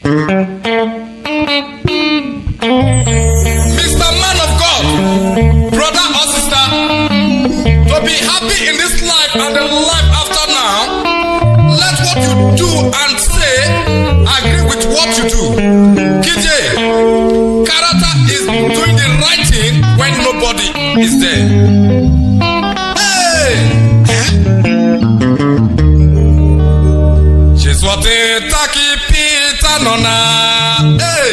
Mr. Man of God, brother or sister, to be happy in this life and the life after now, let what you do and say agree with what you do. KJ, character is doing the right thing when nobody is there. Hey! She's what it taki pita nona. Hey!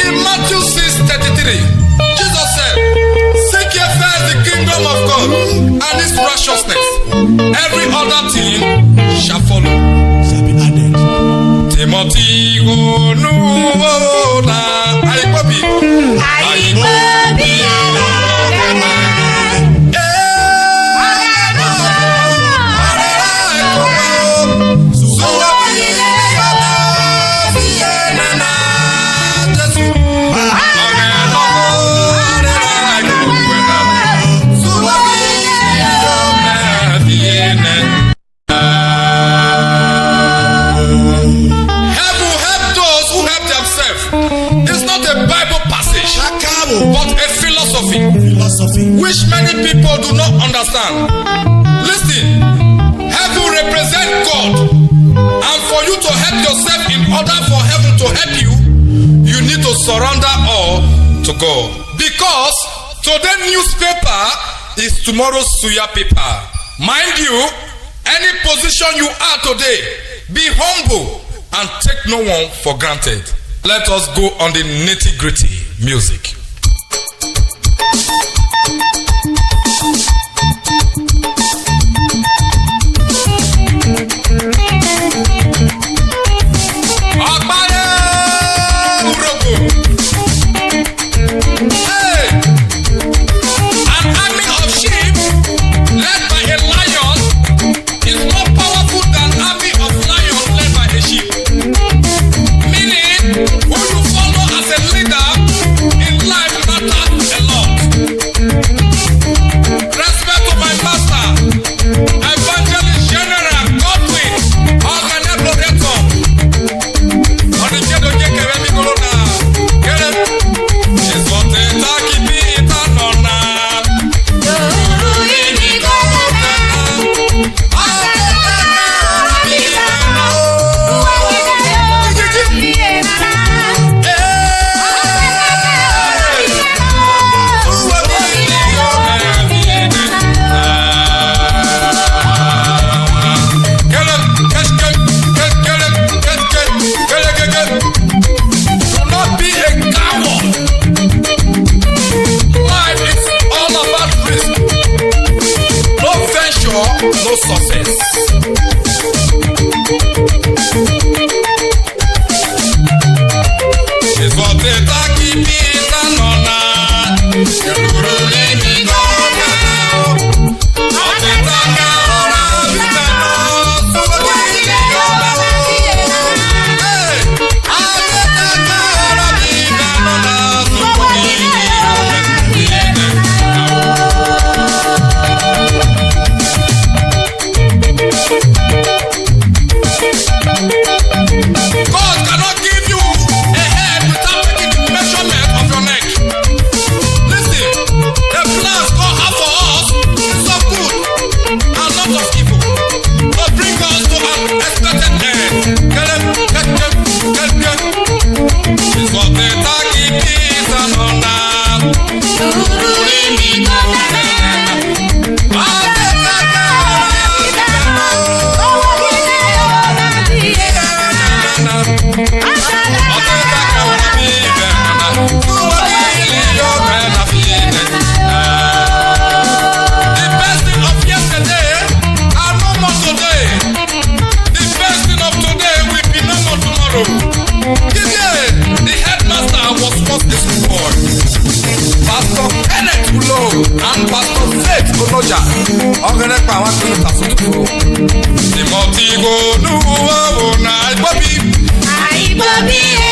In Matthew 6:33, Jesus said, seek ye first the kingdom of God and his righteousness. Every other thing shall follow. Shall be added. Timothy, oh no, but a philosophy which many people do not understand. Listen, heaven represents God, and for you to help yourself in order for heaven to help you, you need to surrender all to God. Because today's newspaper is tomorrow's suya paper. Mind you, any position you are today, be humble and take no one for granted. Let us go on the nitty-gritty music. No success. It's what the taki pita nona. pa wa kunu ta soto. Timothy go nu wo na ibobi. Ibobi e.